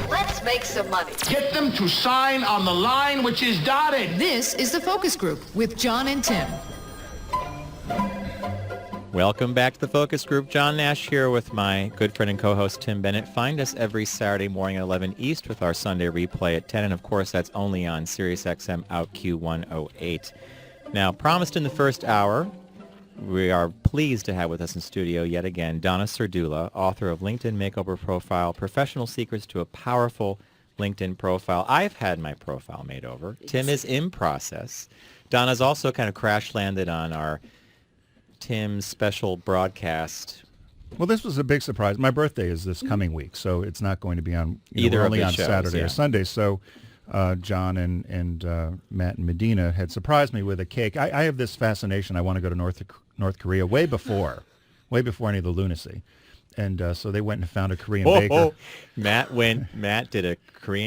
Let's make some money. Get them to sign on the line which is dotted. This is the Focus Group with John and Tim. Welcome back to the Focus Group. John Nash here with my good friend and co-host Tim Bennett. Find us every Saturday morning at 11 East with our Sunday replay at 10. And, of course, that's only on SiriusXM OutQ 108. Now, promised in the first hour, we are pleased to have with us in studio yet again Donna Serdula, author of LinkedIn Makeover Profile, Professional Secrets to a Powerful LinkedIn Profile. I've had my profile made over. Tim is in process. Donna's also kind of crash landed on our Tim's special broadcast. Well, this was a big surprise. My birthday is this coming week, so it's not going to be on Either of only the on shows, Saturday yeah. or Sunday. So John and Matt and Medina had surprised me with a cake. I have this fascination. I want to go to North Korea way before any of the lunacy. And so they went and found a Korean baker. Matt did a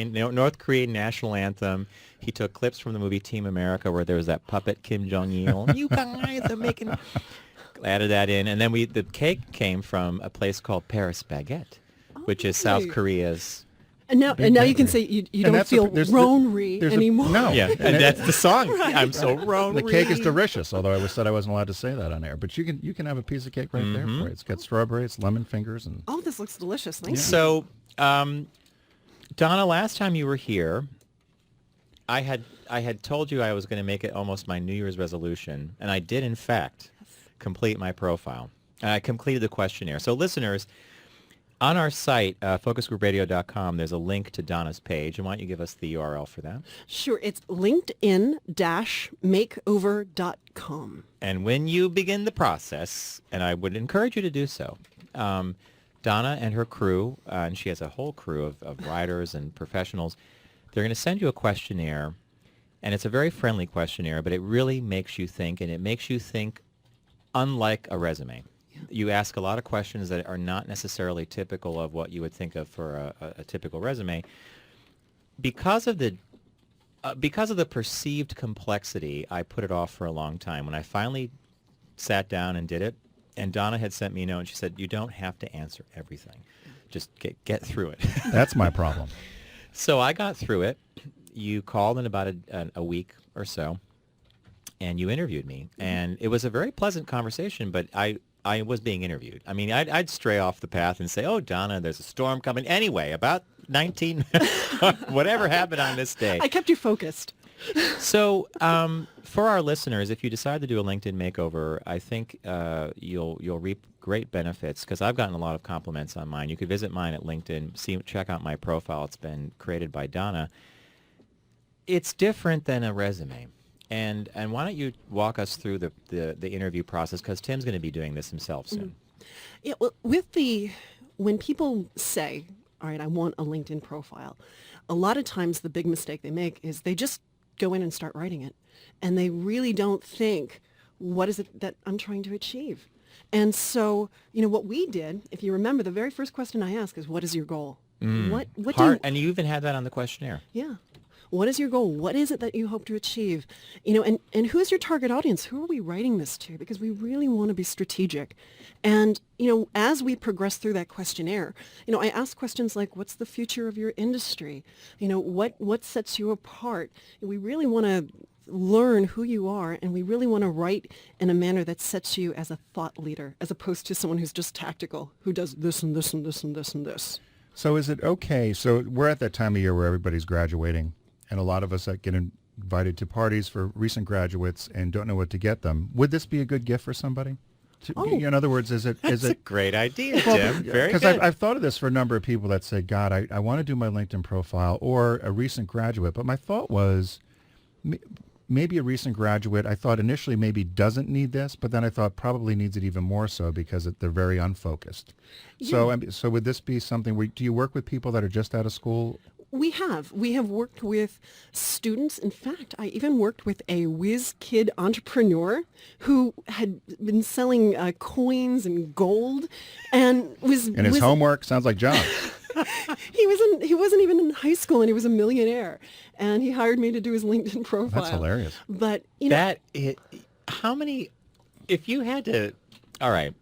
North Korean national anthem. He took clips from the movie Team America where there was that puppet Kim Jong-il. You guys are making... Added that in. And then the cake came from a place called Paris Baguette, which is South Korea's... And now you can say you don't feel Ronry anymore. No. Yeah, and that's the song. Right. I'm so Ronry. The cake is delicious, although I said I wasn't allowed to say that on air. But you can have a piece of cake right there for you. It's got strawberry, it's lemon fingers. And oh, this looks delicious. Thank you. So, Donna, last time you were here, I had told you I was going to make it almost my New Year's resolution, and I did, in fact, complete my profile. I completed the questionnaire. So, listeners, on our site, focusgroupradio.com, there's a link to Donna's page. And why don't you give us the URL for that? Sure. It's linkedin-makeover.com. And when you begin the process, and I would encourage you to do so, Donna and her crew, and she has a whole crew of writers and professionals, they're going to send you a questionnaire. And it's a very friendly questionnaire, but it really makes you think, and it makes you think unlike a resume. You ask a lot of questions that are not necessarily typical of what you would think of for a typical resume. Because of the perceived complexity, I put it off for a long time. When I finally sat down and did it, and Donna had sent me a note, and she said, "You don't have to answer everything. Just get through it." that's my problem. So I got through it. You called in about a week or so, and you interviewed me. And it was a very pleasant conversation, but I was being interviewed. I mean, I'd stray off the path and say, "Oh, Donna, there's a storm coming." Anyway, about 19, whatever happened on this day. I kept you focused. So for our listeners, if you decide to do a LinkedIn makeover, I think you'll reap great benefits because I've gotten a lot of compliments on mine. You could visit mine at LinkedIn, check out my profile. It's been created by Donna. It's different than a resume. And why don't you walk us through the interview process, because Tim's going to be doing this himself soon. Yeah, well, when people say, all right, I want a LinkedIn profile, a lot of times the big mistake they make is they just go in and start writing it. And they really don't think, what is it that I'm trying to achieve? And so, what we did, if you remember, the very first question I asked is, what is your goal? What do you... And you even had that on the questionnaire. Yeah. What is your goal? What is it that you hope to achieve? And who's your target audience? Who are we writing this to? Because we really want to be strategic. And, as we progress through that questionnaire, I ask questions like, what's the future of your industry? What sets you apart? We really want to learn who you are, and we really want to write in a manner that sets you as a thought leader, as opposed to someone who's just tactical, who does this and this and this and this and this. So is it okay? So we're at that time of year where everybody's graduating. And a lot of us that get invited to parties for recent graduates and don't know what to get them. Would this be a good gift for somebody? In other words, is it? That's a great idea, Tim. Very good. Because I've thought of this for a number of people that say, God, I want to do my LinkedIn profile or a recent graduate. But my thought was maybe a recent graduate, I thought initially maybe doesn't need this, but then I thought probably needs it even more so because they're very unfocused. Yeah. So would this be something do you work with people that are just out of school? We have worked with students. In fact, I even worked with a whiz kid entrepreneur who had been selling coins and gold, and his homework sounds like John. He wasn't even in high school, and he was a millionaire, and he hired me to do his LinkedIn profile. That's hilarious. But how many? If you had to, all right.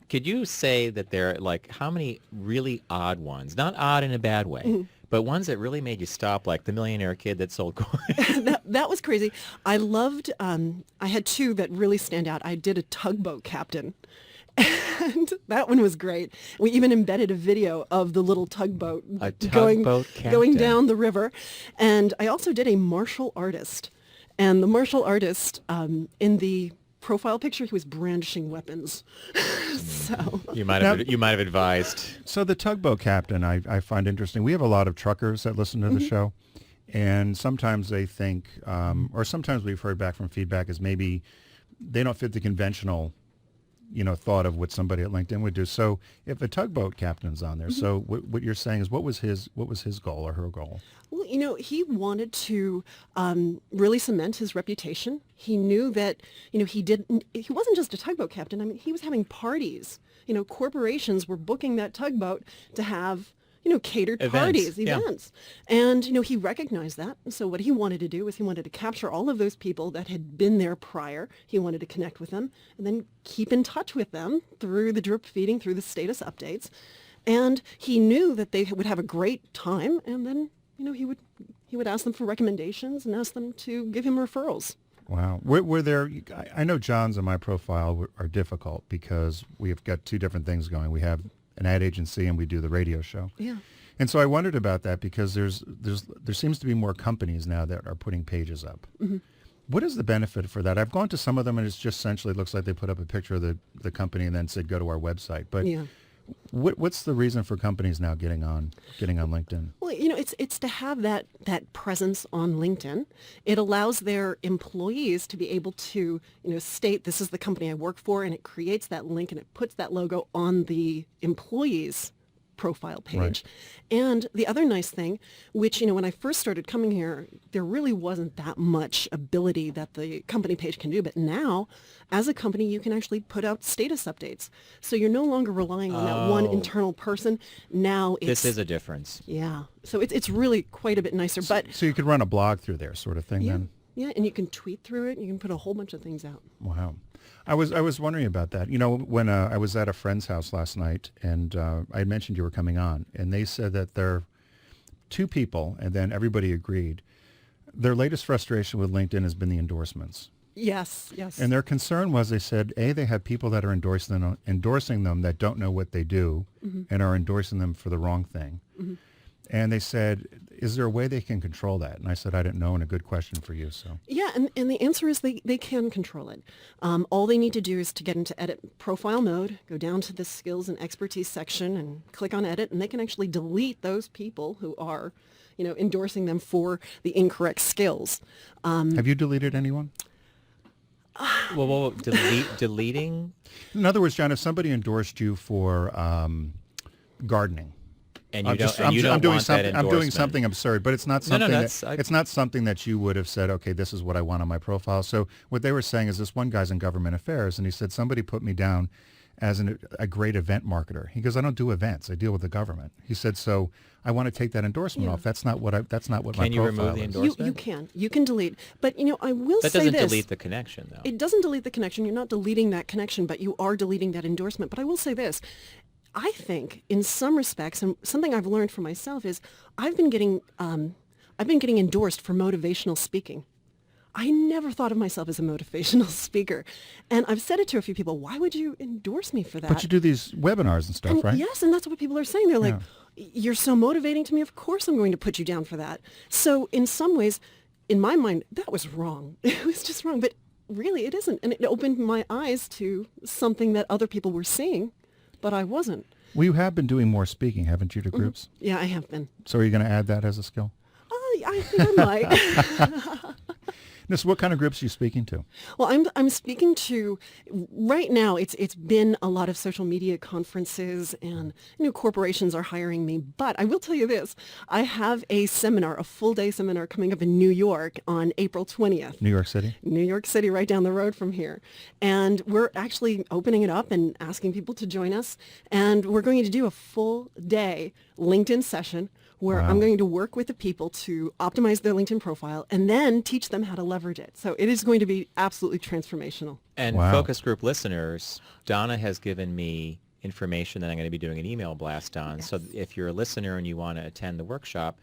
Could you say that there are how many really odd ones? Not odd in a bad way, but ones that really made you stop, like the millionaire kid that sold coins. That was crazy. I loved, I had two that really stand out. I did a tugboat captain. And that one was great. We even embedded a video of the little tugboat, A tugboat captain. going down the river. And I also did a martial artist. And the martial artist, in the profile picture, he was brandishing weapons. So You might have advised. So the tugboat captain, I find interesting. We have a lot of truckers that listen to the show, and sometimes they think, or sometimes we've heard back from feedback is maybe they don't fit the conventional, thought of what somebody at LinkedIn would do. So if a tugboat captain's on there, so what you're saying is what was his goal or her goal? Well, he wanted to really cement his reputation. He knew that, he wasn't just a tugboat captain. I mean, he was having parties. Corporations were booking that tugboat to have, catered parties, events. And, he recognized that. And so what he wanted to do was he wanted to capture all of those people that had been there prior. He wanted to connect with them and then keep in touch with them through the drip feeding, through the status updates. And he knew that they would have a great time, and then he would ask them for recommendations and ask them to give him referrals. Wow. Were there, I know John's and my profile are difficult because we've got two different things going. We have an ad agency and we do the radio show. Yeah. And so I wondered about that because there seems to be more companies now that are putting pages up. Mm-hmm. What is the benefit for that? I've gone to some of them and it's just essentially looks like they put up a picture of the company and then said, go to our website. But yeah. What's the reason for companies now getting on LinkedIn? Well, it's to have that presence on LinkedIn. It allows their employees to be able to, state this is the company I work for, and it creates that link and it puts that logo on the employee's profile page. Right. And the other nice thing, which, when I first started coming here, there really wasn't that much ability that the company page can do. But now, as a company, you can actually put out status updates. So you're no longer relying on that one internal person. Now it's... This is a difference. Yeah. So it's really quite a bit nicer. But So you could run a blog through there sort of thing yeah, then? yeah, and you can tweet through it. You can put a whole bunch of things out. Wow. I was wondering about that. When I was at a friend's house last night, and I mentioned you were coming on, and they said that there are two people, and then everybody agreed. Their latest frustration with LinkedIn has been the endorsements. Yes. And their concern was, they said, they have people that are endorsing them that don't know what they do and are endorsing them for the wrong thing. Mm-hmm. And they said, is there a way they can control that? And I said, I didn't know, and a good question for you. So yeah, and the answer is they can control it. All they need to do is to get into edit profile mode, go down to the skills and expertise section and click on edit, and they can actually delete those people who are, endorsing them for the incorrect skills. have you deleted anyone? Well, deleting? In other words, John, if somebody endorsed you for gardening, And I'm doing something absurd, but it's not something it's not something that you would have said, okay, this is what I want on my profile. So what they were saying is, this one guy's in government affairs, and he said, somebody put me down as a great event marketer. He goes, I don't do events. I deal with the government. He said, so I want to take that endorsement off. That's not what my profile is. Can you remove the endorsement? You can delete. But, I will say this. That doesn't delete the connection, though. It doesn't delete the connection. You're not deleting that connection, but you are deleting that endorsement. But I will say this. I think in some respects, and something I've learned for myself is I've been getting endorsed for motivational speaking. I never thought of myself as a motivational speaker. And I've said it to a few people, why would you endorse me for that? But you do these webinars and stuff, right? Yes, and that's what people are saying. They're like, you're so motivating to me, of course I'm going to put you down for that. So in some ways, in my mind, that was wrong. It was just wrong. But really, it isn't. And it opened my eyes to something that other people were seeing, but I wasn't. Well, you have been doing more speaking, haven't you, to groups? Yeah, I have been. So are you going to add that as a skill? I think I might. So what kind of groups are you speaking to? Well, I'm speaking to, right now, it's been a lot of social media conferences, and corporations are hiring me. But I will tell you this, I have a seminar, a full-day seminar coming up in New York on April 20th. New York City? New York City, right down the road from here. And we're actually opening it up and asking people to join us. And we're going to do a full-day LinkedIn session where I'm going to work with the people to optimize their LinkedIn profile and then teach them how to leverage it. So it is going to be absolutely transformational. And focus group listeners, Donna has given me information that I'm going to be doing an email blast on. So if you're a listener and you want to attend the workshop,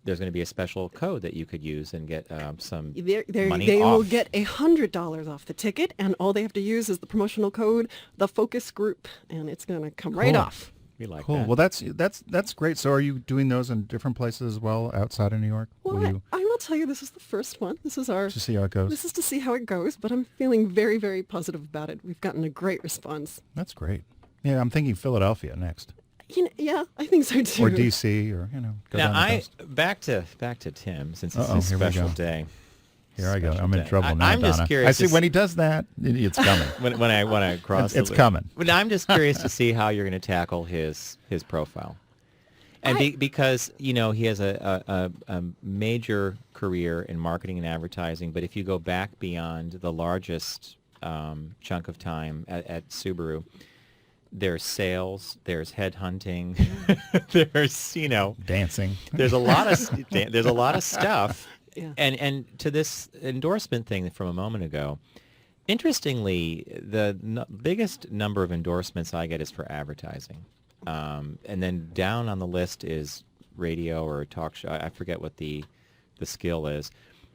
there's going to be a special code that you could use and get some money they off. will get $100 off the ticket, and all they have to use is the promotional code, the focus group, and it's going to come right Cool. off. We like Cool. that. Well, that's great. So are you doing those in different places as well outside of New York? Well, Will you I will tell you, this is the first one. This is our. to see how it goes? This is to see how it goes, but I'm feeling very, very positive about it. We've gotten a great response. That's great. Yeah, I'm thinking Philadelphia next, Yeah, I think so too. or DC, or go Now, down the coast. back to Tim, since it's Uh-oh, his here we special go. day. Here I go. Special I'm in day. trouble now, I'm just Donna. curious I see to when he does that, it's coming. when I cross It's the coming. But I'm just curious to see how you're going to tackle his profile, and because he has a major career in marketing and advertising. But if you go back beyond the largest chunk of time at Subaru, there's sales, there's headhunting, there's Dancing. there's a lot of stuff. Yeah. And to this endorsement thing from a moment ago, interestingly, the biggest number of endorsements I get is for advertising. And then down on the list is radio or talk show. I forget what the skill is.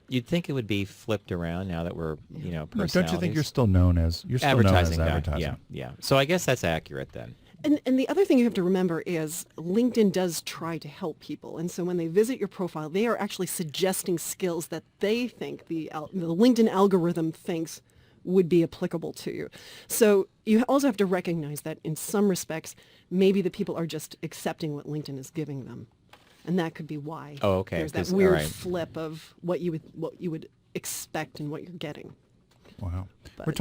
You'd think it would be flipped around now that we're, No, personalities. don't you think you're still known as advertising? advertising? Yeah. So I guess that's accurate then. And the other thing you have to remember is LinkedIn does try to help people. And so when they visit your profile, they are actually suggesting skills that they think the LinkedIn algorithm thinks would be applicable to you. So you also have to recognize that in some respects, maybe the people are just accepting what LinkedIn is giving them. And that could be why. Oh, okay. There's that 'Cause- weird all right. flip of what you would expect and what you're getting. Wow.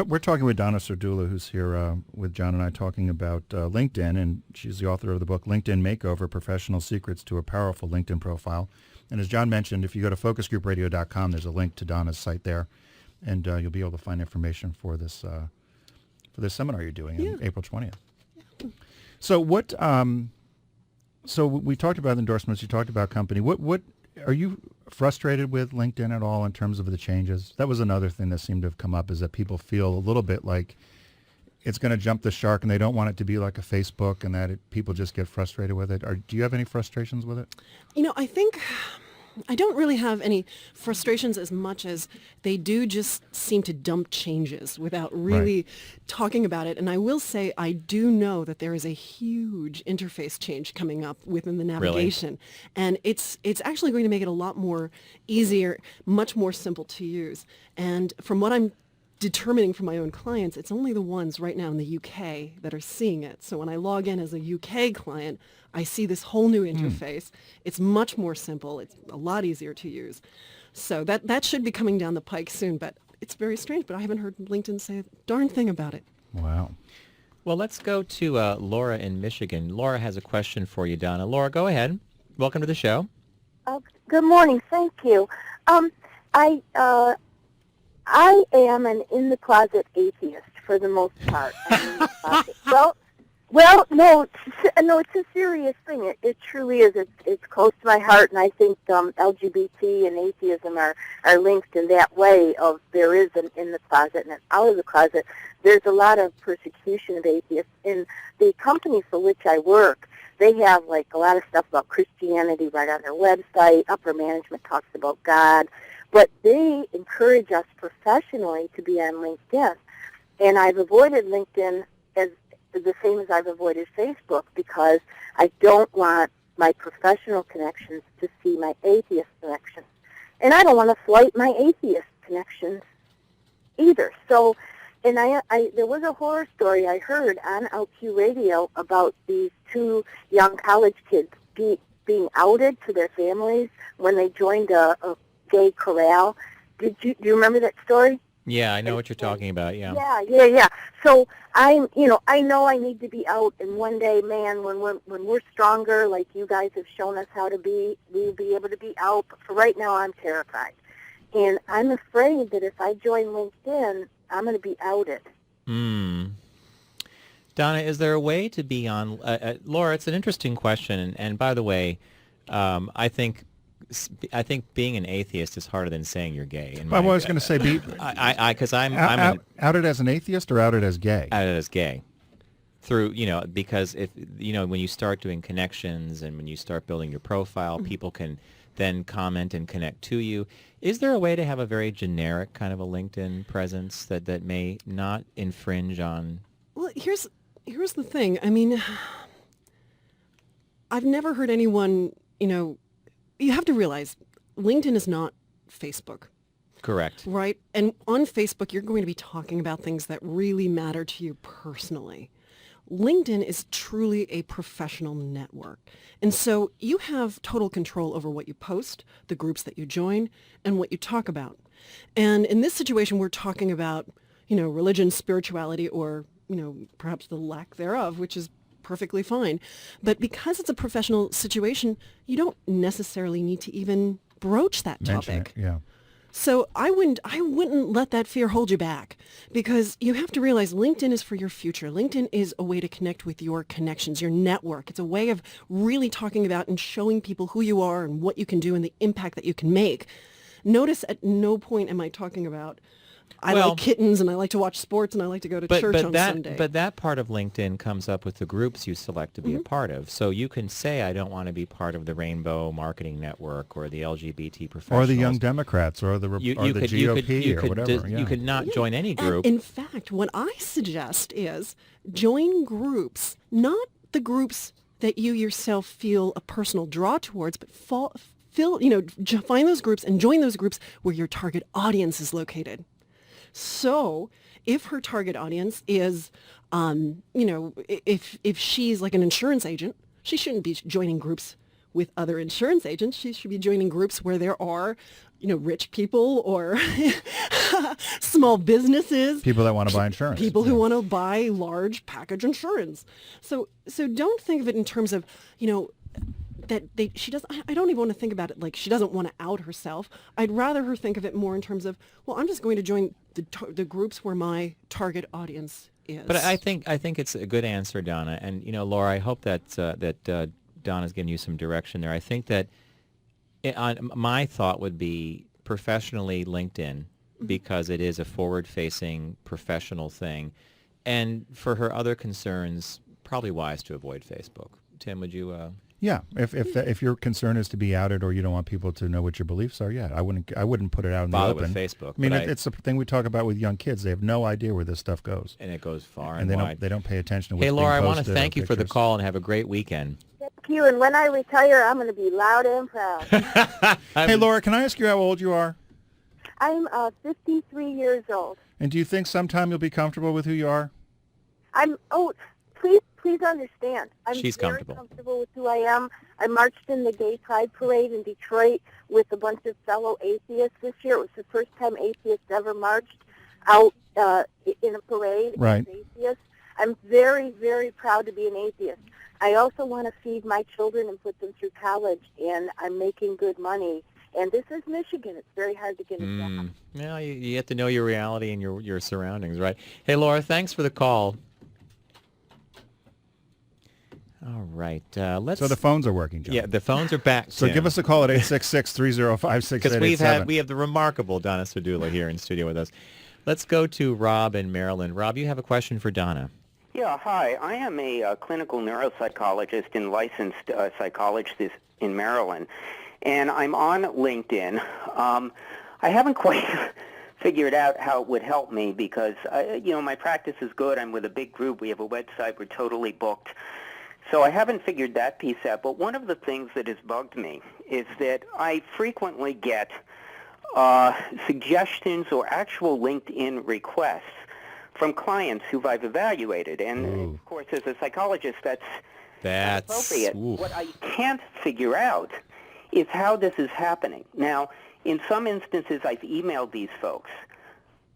We're talking with Donna Serdula, who's here with John and I talking about LinkedIn, and she's the author of the book LinkedIn Makeover, Professional Secrets to a Powerful LinkedIn Profile. And as John mentioned, if you go to focusgroupradio.com, there's a link to Donna's site there, and you'll be able to find information for this seminar you're doing on April 20th. So what? So we talked about endorsements. You talked about company. What are you frustrated with LinkedIn at all in terms of the changes? That was another thing that seemed to have come up, is that people feel a little bit like it's going to jump the shark, and they don't want it to be like a Facebook, and that people just get frustrated with it. Or do you have any frustrations with it? I think I don't really have any frustrations as much as they do just seem to dump changes without really talking about it. And I will say I do know that there is a huge interface change coming up within the navigation. And it's actually going to make it a lot more easier, much more simple to use. And from what I'm determining for my own clients, it's only the ones right now in the UK that are seeing it. So when I log in as a UK client, I see this whole new interface. It's much more simple. It's a lot easier to use. So that should be coming down the pike soon, but it's very strange, but I haven't heard LinkedIn say a darn thing about it. Wow. Well, let's go to Laura in Michigan. Laura has a question for you, Donna. Laura, go ahead. Welcome to the show. Good morning. Thank you. I am an in-the-closet atheist for the most part. I'm in the closet. No, it's a serious thing. It truly is. It's close to my heart, and I think LGBT and atheism are linked in that way. Of there is an in the closet and an out of the closet. There's a lot of persecution of atheists in the company for which I work. They have like a lot of stuff about Christianity right on their website. Upper management talks about God. But they encourage us professionally to be on LinkedIn. And I've avoided LinkedIn as the same as I've avoided Facebook, because I don't want my professional connections to see my atheist connections. And I don't want to slight my atheist connections either. So, and there was a horror story I heard on LQ Radio about these two young college kids being outed to their families when they joined a gay corral. Do you remember that story? Yeah, I know what you're talking about, yeah. Yeah. So I know I need to be out, and one day, man, when we're stronger, like you guys have shown us how to be, we'll be able to be out. But for right now, I'm terrified. And I'm afraid that if I join LinkedIn, I'm going to be outed. Donna, is there a way to be on... Laura, it's an interesting question, and by the way, I think being an atheist is harder than saying you're gay. I was going to say, because I'm outed as an atheist or outed as gay? outed as gay. through, because if, when you start doing connections and when you start building your profile, people can then comment and connect to you. Is there a way to have a very generic kind of a LinkedIn presence that may not infringe on? Well, here's the thing. I mean, I've never heard anyone, you have to realize LinkedIn is not Facebook. Correct. Right? And on Facebook, you're going to be talking about things that really matter to you personally. LinkedIn is truly a professional network. And so you have total control over what you post, the groups that you join, and what you talk about. And in this situation, we're talking about, religion, spirituality, or, perhaps the lack thereof, which is perfectly fine. But because it's a professional situation, you don't necessarily need to even broach that Mention topic. it, yeah. So I wouldn't let that fear hold you back, because you have to realize LinkedIn is for your future. LinkedIn is a way to connect with your connections, your network. It's a way of really talking about and showing people who you are and what you can do and the impact that you can make. Notice at no point am I talking about, I like kittens and I like to watch sports and I like to go to church on Sunday. But that part of LinkedIn comes up with the groups you select to be a part of. So you can say, I don't want to be part of the Rainbow Marketing Network or the LGBT professionals. Or the Young Democrats or the GOP or whatever. You could not join any group. And in fact, what I suggest is join groups, not the groups that you yourself feel a personal draw towards, but find those groups and join those groups where your target audience is located. So if her target audience is, if she's like an insurance agent, she shouldn't be joining groups with other insurance agents. She should be joining groups where there are, rich people or small businesses. People that want to buy insurance. People who want to buy large package insurance. So don't think of it in terms of, I don't even want to think about it like she doesn't want to out herself. I'd rather her think of it more in terms of, well, I'm just going to join the groups where my target audience is. But I think it's a good answer, Donna. And Laura, I hope that Donna's giving you some direction there. I think that my thought would be professionally LinkedIn, because it is a forward-facing professional thing, and for her other concerns, probably wise to avoid Facebook. Tim, would you? Yeah, if your concern is to be outed or you don't want people to know what your beliefs are, yeah, I wouldn't put it out in the open. With Facebook. I mean, it's the thing we talk about with young kids. They have no idea where this stuff goes, and it goes far and wide. They don't pay attention to what's Hey, Laura, being I want to posted thank or you for the pictures. call and have a great weekend. Thank you, and when I retire, I'm going to be loud and proud. Hey, Laura, can I ask you how old you are? I'm 53 years old. And do you think sometime you'll be comfortable with who you are? Please understand. She's very comfortable with who I am. I marched in the Gay Pride Parade in Detroit with a bunch of fellow atheists this year. It was the first time atheists ever marched out in a parade Right. as atheists. I'm very, very proud to be an atheist. I also want to feed my children and put them through college, and I'm making good money. And this is Michigan. It's very hard to get a job. Yeah, you have to know your reality and your surroundings, right? Hey, Laura, thanks for the call. All right, let's. So the phones are working, John. Yeah, the phones are back. So Tim. give us a call at 866-305-6887. Because we have the remarkable Donna Spadula here in studio with us. Let's go to Rob in Maryland. Rob, you have a question for Donna. Yeah, hi. I am a clinical neuropsychologist and licensed psychologist in Maryland, and I'm on LinkedIn. I haven't quite figured out how it would help me because, my practice is good. I'm with a big group. We have a website. We're totally booked. So I haven't figured that piece out. But one of the things that has bugged me is that I frequently get suggestions or actual LinkedIn requests from clients who I've evaluated. And, of course, as a psychologist, that's appropriate. What I can't figure out is how this is happening. Now, in some instances, I've emailed these folks,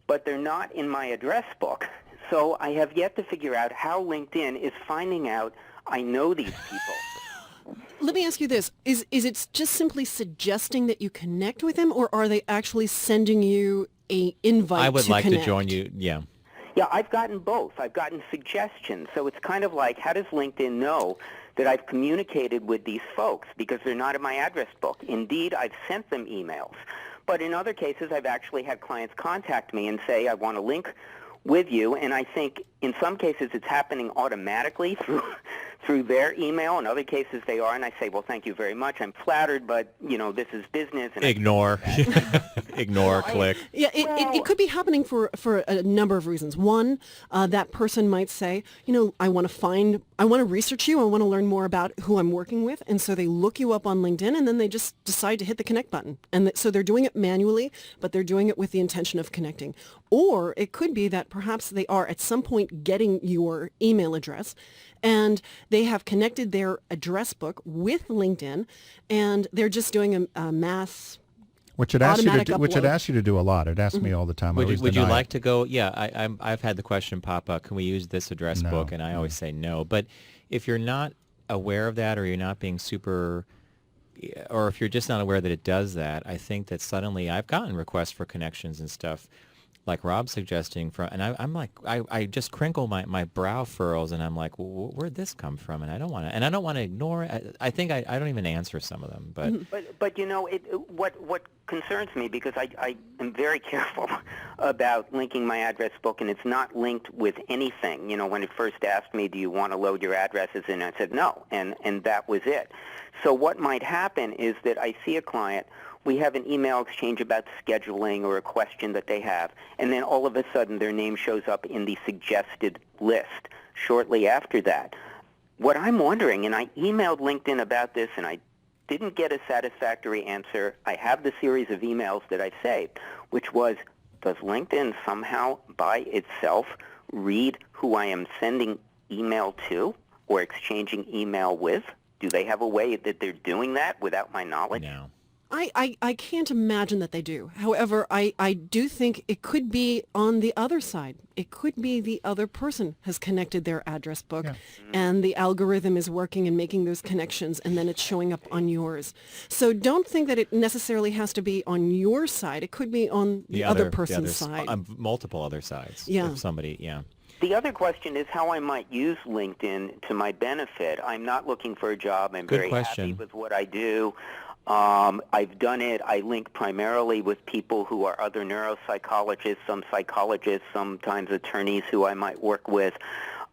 but they're not in my address book. So I have yet to figure out how LinkedIn is finding out I know these people. Let me ask you this. Is it just simply suggesting that you connect with them, or are they actually sending you an invite to I would like connect? to join you, yeah. Yeah, I've gotten both. I've gotten suggestions. So it's kind of like, how does LinkedIn know that I've communicated with these folks because they're not in my address book? Indeed, I've sent them emails. But in other cases, I've actually had clients contact me and say, I want to link with you, and I think in some cases it's happening automatically through their email. In other cases they are, and I say, well, thank you very much. I'm flattered, but, this is business. And ignore. Ignore, click. Yeah, it could be happening for a number of reasons. One, that person might say, I want to research you, I want to learn more about who I'm working with, and so they look you up on LinkedIn, and then they just decide to hit the connect button. And so they're doing it manually, but they're doing it with the intention of connecting. Or it could be that perhaps they are at some point getting your email address, and they have connected their address book with LinkedIn, and they're just doing a mass which it asks you to do a lot. It asks me all the time. Would you like to go? Yeah, I've had the question pop up. Can we use this address book? And I always say no. But if you're not aware of that, or you're not being super, or if you're just not aware that it does that, I think that suddenly I've gotten requests for connections and stuff, like Rob's suggesting, and I'm like, I just crinkle my brow furrows, and I'm like, where'd this come from? And I don't want to ignore it. I think I don't even answer some of them, but what concerns me, because I am very careful about linking my address book, and it's not linked with anything. When it first asked me, do you want to load your addresses in, I said no, and that was it. So what might happen is that I see a client, we have an email exchange about scheduling or a question that they have, and then all of a sudden their name shows up in the suggested list shortly after that. What I'm wondering, and I emailed LinkedIn about this, and I didn't get a satisfactory answer. I have the series of emails that I saved, which was, does LinkedIn somehow by itself read who I am sending email to or exchanging email with? Do they have a way that they're doing that without my knowledge? No. I can't imagine that they do. However, I do think it could be on the other side. It could be the other person has connected their address book, and the algorithm is working and making those connections, and then it's showing up on yours. So don't think that it necessarily has to be on your side. It could be on the other person's side. Multiple other sides. Yeah. If somebody, The other question is how I might use LinkedIn to my benefit. I'm not looking for a job. I'm very happy with what I do. I've done it. I link primarily with people who are other neuropsychologists, some psychologists, sometimes attorneys who I might work with.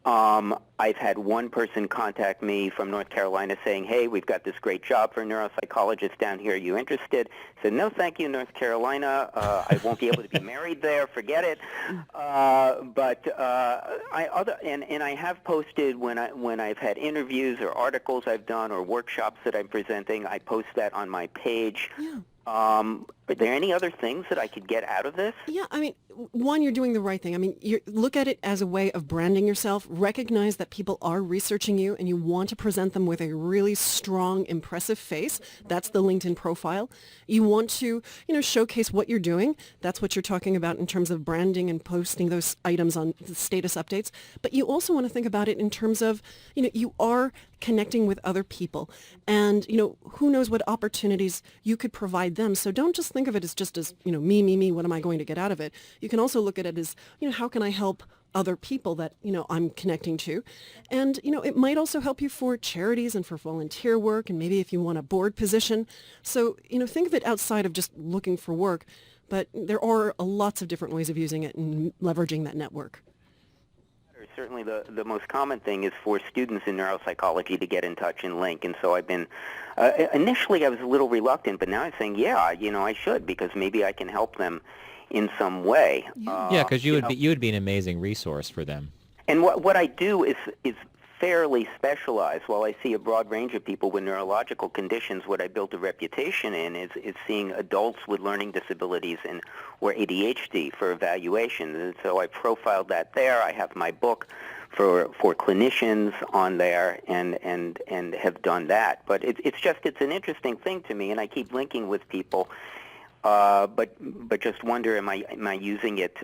I've had one person contact me from North Carolina saying, hey, we've got this great job for a neuropsychologist down here. Are you interested? I said, no, thank you, North Carolina. I won't be able to be married there. Forget it. But I have posted when I've had interviews or articles I've done or workshops that I'm presenting, I post that on my page. Yeah. Are there any other things that I could get out of this? Yeah, I mean, one, you're doing the right thing. I mean, look at it as a way of branding yourself. Recognize that people are researching you, and you want to present them with a really strong, impressive face. That's the LinkedIn profile. You want to, showcase what you're doing. That's what you're talking about in terms of branding and posting those items on the status updates. But you also want to think about it in terms of, you are connecting with other people, and who knows what opportunities you could provide them. So don't just think of it as just as me, what am I going to get out of it? You can also look at it as how can I help other people that I'm connecting to, and it might also help you for charities and for volunteer work, and maybe if you want a board position. So think of it outside of just looking for work, but there are lots of different ways of using it and leveraging that network. Certainly the most common thing is for students in neuropsychology to get in touch and link. And so I've been, initially I was a little reluctant, but now I'm saying, I should, because maybe I can help them in some way. Yeah, because you would be an amazing resource for them. And what I do is fairly specialized. While I see a broad range of people with neurological conditions, what I built a reputation in is seeing adults with learning disabilities or ADHD for evaluation. And so I profiled that there. I have my book for clinicians on there and have done that. But it's an interesting thing to me, and I keep linking with people. But just wonder, am I using it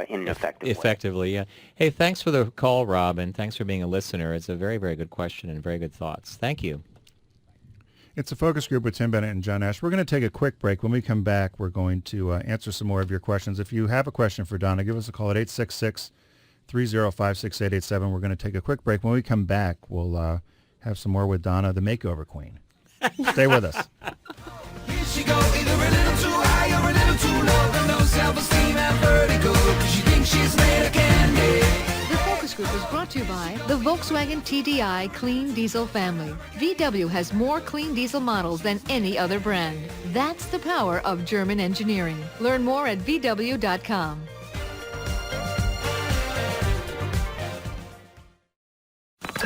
in an effective way? Effectively, yeah. Hey, thanks for the call, Rob, and thanks for being a listener. It's a very, very good question and very good thoughts. Thank you. It's a focus group with Tim Bennett and John Nash. We're going to take a quick break. When we come back, we're going to answer some more of your questions. If you have a question for Donna, give us a call at 866-305-6887. We're going to take a quick break. When we come back, we'll have some more with Donna, the makeover queen. Stay with us. Here she go, either a little too high or a little too low, but no self-esteem and vertigo, 'cause she thinks she's made again. Group is brought to you by the Volkswagen TDI Clean Diesel family. VW has more clean diesel models than any other brand. That's the power of German engineering. Learn more at VW.com.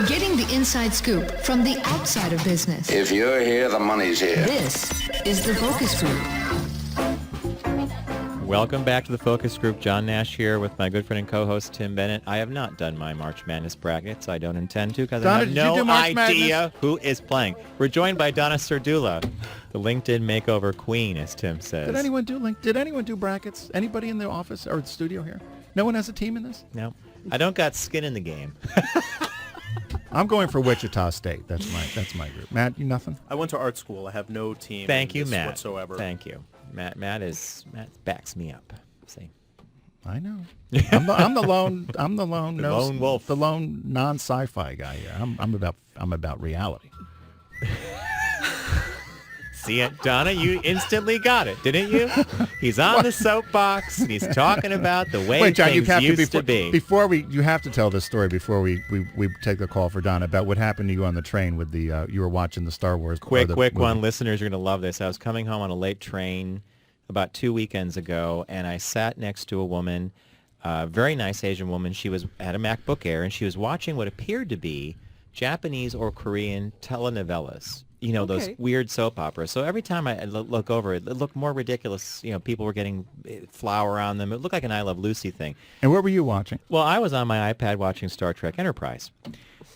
Getting the inside scoop from the outside of business. If you're here, the money's here. This is the Focus Group. Welcome back to the Focus Group. John Nash here with my good friend and co-host Tim Bennett. I have not done my March Madness brackets. I don't intend to because I have no idea who is playing. We're joined by Donna Serdula, the LinkedIn makeover queen, as Tim says. Did anyone do brackets? Anybody in the office or the studio here? No one has a team in this? No. I don't got skin in the game. I'm going for Wichita State. That's my group. Matt, you nothing? I went to art school. I have no team. Thank you, in this Matt. whatsoever. Thank you. Matt backs me up. See, I know. I'm the lone lone wolf, the lone non-sci-fi guy here. I'm about reality. See it, Donna? You instantly got it, didn't you? He's on the soapbox, and he's talking about the way John, things used to be. You have to tell this story before we take the call for Donna about what happened to you on the train with the you were watching the Star Wars. Quick movie. one. Listeners are going to love this. I was coming home on a late train about 2 weekends ago, and I sat next to a woman, a very nice Asian woman. She had a MacBook Air, and she was watching what appeared to be Japanese or Korean telenovelas. You know, those weird soap operas. So every time I look over, it looked more ridiculous. You know, people were getting flour on them. It looked like an I Love Lucy thing. And what were you watching? Well, I was on my iPad watching Star Trek Enterprise.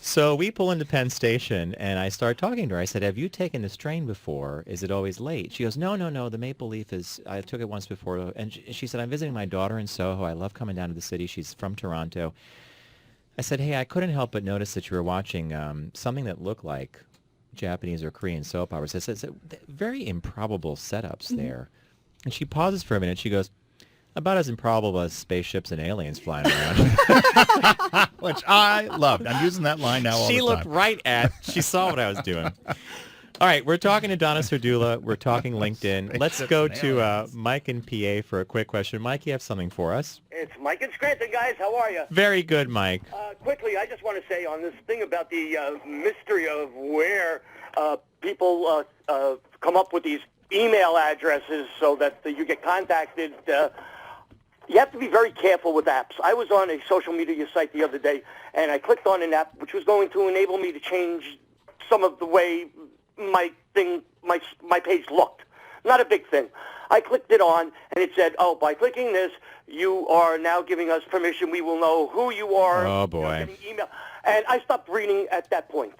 So we pull into Penn Station, and I start talking to her. I said, have you taken this train before? Is it always late? She goes, no. The Maple Leaf is, I took it once before. And she said, I'm visiting my daughter in Soho. I love coming down to the city. She's from Toronto. I said, hey, I couldn't help but notice that you were watching something that looked like Japanese or Korean soap operas. It's very improbable setups there. And she pauses for a minute. She goes, about as improbable as spaceships and aliens flying around. Which I loved. I'm using that line now all the time. She looked right at, she saw what I was doing. All right, we're talking to Donna Serdula. We're talking LinkedIn. Let's go to Mike in PA for a quick question. Mike, you have something for us? It's Mike in Scranton, guys. How are you? Very good, Mike. Quickly, I just want to say on this thing about the mystery of where people come up with these email addresses so that you get contacted. You have to be very careful with apps. I was on a social media site the other day, and I clicked on an app which was going to enable me to change some of the way my page looked. Not a big thing. I clicked it on, and it said, "Oh, by clicking this, you are now giving us permission. We will know who you are." Oh boy! Email, and I stopped reading at that point.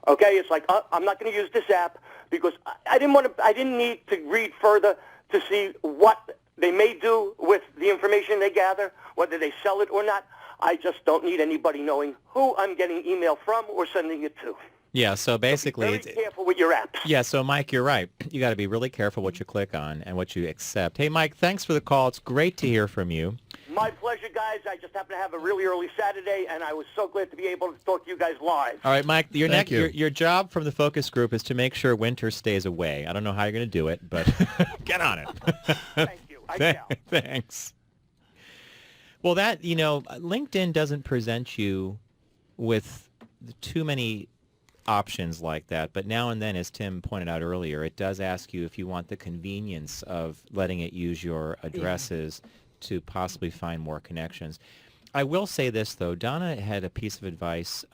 Okay, it's like I'm not going to use this app because I didn't need to read further to see what they may do with the information they gather, whether they sell it or not. I just don't need anybody knowing who I'm getting email from or sending it to. Yeah, so basically... So be very careful with your apps. Yeah, so Mike, you're right. You got to be really careful what you click on and what you accept. Hey, Mike, thanks for the call. It's great to hear from you. My pleasure, guys. I just happened to have a really early Saturday, and I was so glad to be able to talk to you guys live. All right, Mike, your job from the focus group is to make sure winter stays away. I don't know how you're going to do it, but get on it. Thank you. I shall. Thanks. Well, LinkedIn doesn't present you with too many options like that, but now and then, as Tim pointed out earlier, it does ask you if you want the convenience of letting it use your addresses to possibly find more connections. I will say this, though. Donna had a piece of advice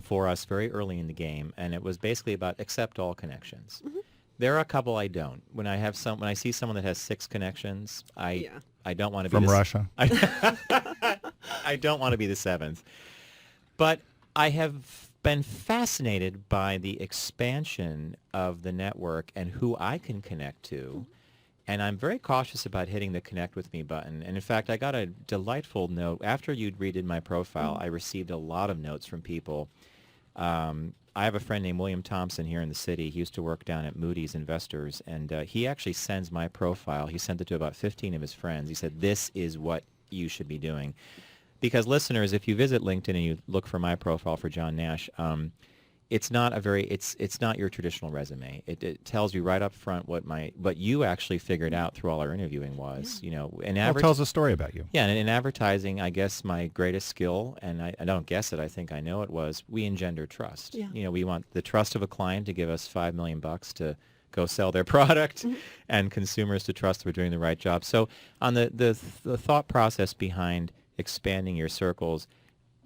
for us very early in the game, and it was basically about accept all connections. Mm-hmm. There are a couple I don't. When I see someone that has 6 connections, I don't want to be from Russia. I don't want to be the 7th. But I have been fascinated by the expansion of the network and who I can connect to. And I'm very cautious about hitting the connect with me button. And in fact, I got a delightful note. After you'd redid my profile, I received a lot of notes from people. I have a friend named William Thompson here in the city. He used to work down at Moody's Investors, and he actually sends my profile. He sent it to about 15 of his friends. He said, this is what you should be doing. Because listeners, if you visit LinkedIn and you look for my profile for John Nash, it's not it's not your traditional resume. It tells you right up front what you actually figured out through all our interviewing was, It tells a story about you. Yeah, and in advertising, I guess my greatest skill, and I don't guess it, I think I know it, was we engender trust. Yeah. We want the trust of a client to give us $5 million to go sell their product, and consumers to trust we're doing the right job. So on the thought process behind expanding your circles,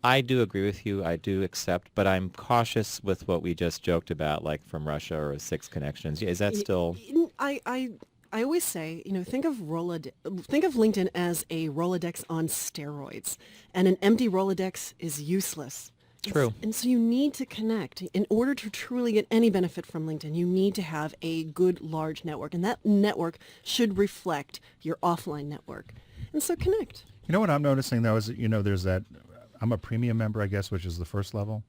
I do agree with you. I do accept, but I'm cautious with what we just joked about, like from Russia or 6 connections. Is that still? I always say, think of LinkedIn as a Rolodex on steroids, and an empty Rolodex is useless. True. And so you need to connect. In order to truly get any benefit from LinkedIn, you need to have a good, large network, and that network should reflect your offline network. And so connect. You know what I'm noticing, though, is there's that, I'm a premium member, I guess, which is the first level,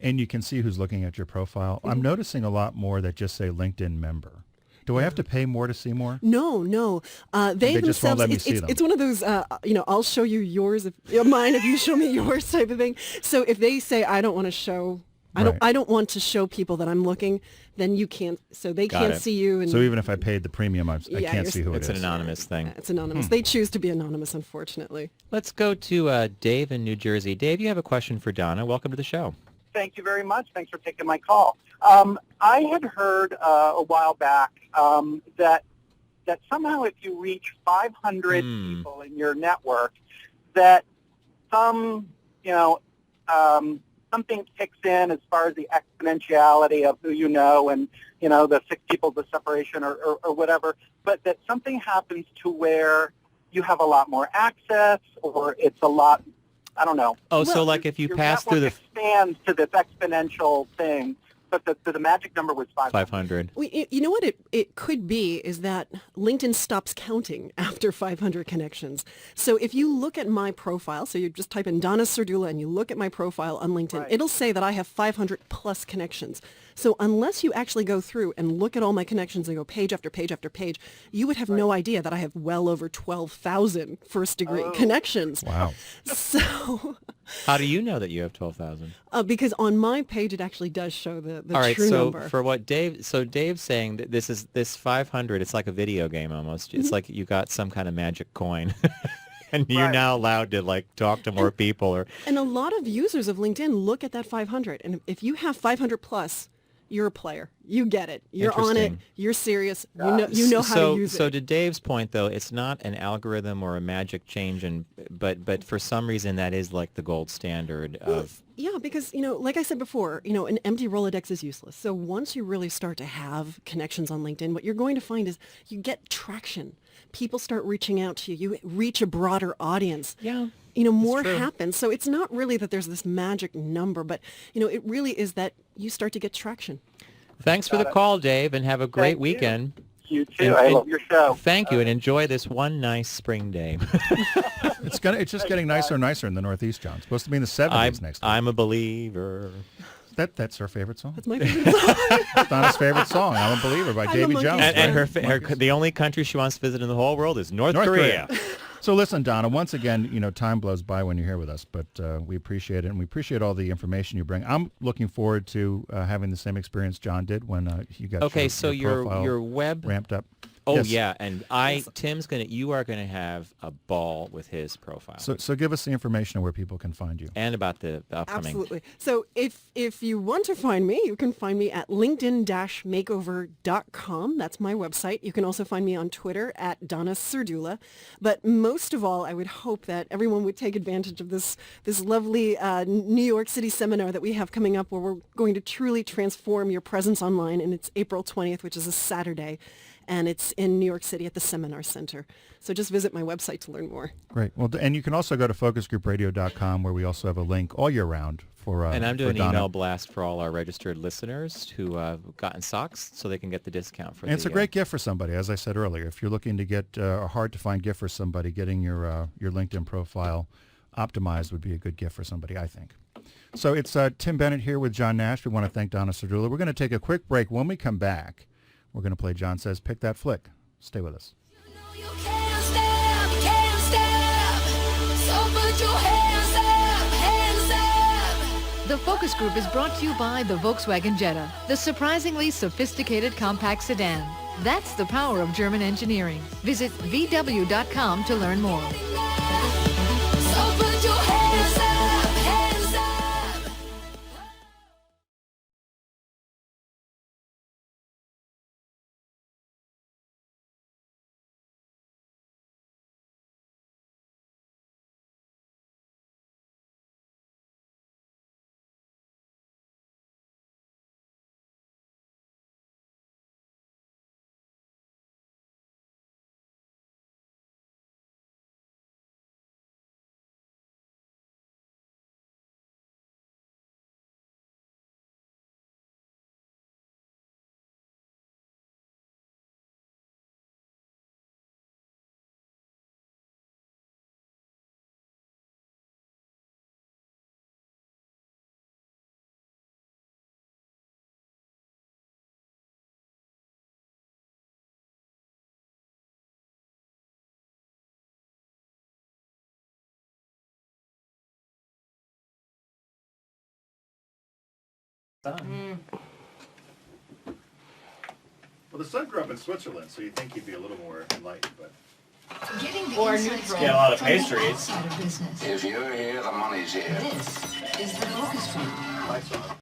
and you can see who's looking at your profile. I'm noticing a lot more that just say LinkedIn member. Do I have to pay more to see more? No. They just won't let me see them. It's one of those, I'll show you mine if you show me yours type of thing. So if they say I don't want to show, I don't want to show people that I'm looking, then you can't. So they can't see you. And so even if I paid the premium, I can't see who it is. It's an anonymous thing. It's anonymous. They choose to be anonymous, unfortunately. Let's go to Dave in New Jersey. Dave, you have a question for Donna. Welcome to the show. Thank you very much. Thanks for taking my call. I had heard a while back that somehow if you reach 500 people in your network, that something kicks in as far as the exponentiality of who you know and, the 6 people, the separation or whatever, but that something happens to where you have a lot more access or it's a lot, I don't know. Oh, so like if you pass through the... expands to this exponential thing, but the magic number was 500. 500. Well, you know what it could be is that LinkedIn stops counting after 500 connections. So if you look at my profile, so you just type in Donna Serdula and you look at my profile on LinkedIn, it'll say that I have 500 plus connections. So unless you actually go through and look at all my connections and go page after page after page, you would have no idea that I have well over 12,000 first-degree connections. Wow. So... How do you know that you have 12,000? Because on my page, it actually does show the all right, true so number. For what Dave's saying that this 500, it's like a video game almost. It's like you got some kind of magic coin. And you're now allowed to talk to more people. And a lot of users of LinkedIn look at that 500. And if you have 500 plus, you're a player. You get it. You're on it. You're serious. You know how to use it. So to Dave's point, though, it's not an algorithm or a magic change, but for some reason that is like the gold standard of... Yeah, because, like I said before, an empty Rolodex is useless. So once you really start to have connections on LinkedIn, what you're going to find is you get traction. People start reaching out to you. You reach a broader audience. Yeah. More happens. So it's not really that there's this magic number, but, it really is that you start to get traction. Thanks for the call, Dave, and have a great weekend. You too. I love your show. Thank you, and enjoy this one nice spring day. It's just getting nicer and nicer in the Northeast, John. It's supposed to be in the 70s next week. I'm a believer. That's her favorite song. That's my favorite song. It's Donna's favorite song. I'm a Believer by Davy Jones. And her the only country she wants to visit in the whole world is North Korea. So listen, Donna, once again, time blows by when you're here with us, but we appreciate it, and we appreciate all the information you bring. I'm looking forward to having the same experience John did when you got your web ramped up. Oh, yes. yeah, and you are going to have a ball with his profile. So give us the information of where people can find you. And about the upcoming. Absolutely. So if you want to find me, you can find me at linkedin-makeover.com. That's my website. You can also find me on Twitter at Donna Serdula. But most of all, I would hope that everyone would take advantage of this lovely New York City seminar that we have coming up where we're going to truly transform your presence online, and it's April 20th, which is a Saturday. And it's in New York City at the Seminar Center. So just visit my website to learn more. Great. Well, and you can also go to focusgroupradio.com where we also have a link all year round for and I'm doing an email blast for all our registered listeners who have gotten socks so they can get the discount for. And it's a great gift for somebody, as I said earlier. If you're looking to get a hard-to-find gift for somebody, getting your LinkedIn profile optimized would be a good gift for somebody, I think. So it's Tim Bennett here with John Nash. We want to thank Donna Serdula. We're going to take a quick break. When we come back, we're going to play John Says Pick That Flick. Stay with us. You can't stop, so put your hands up, hands up. The Focus Group is brought to you by the Volkswagen Jetta, the surprisingly sophisticated compact sedan. That's the power of German engineering. Visit VW.com to learn more. So put your hands up, hands up. Well, the son grew up in Switzerland, so you'd think he'd be a little more enlightened, but... Getting the Or insights get a lot of from the pastries. outside of business. If you're here, the money's here. This is the Focus Group. Lights on.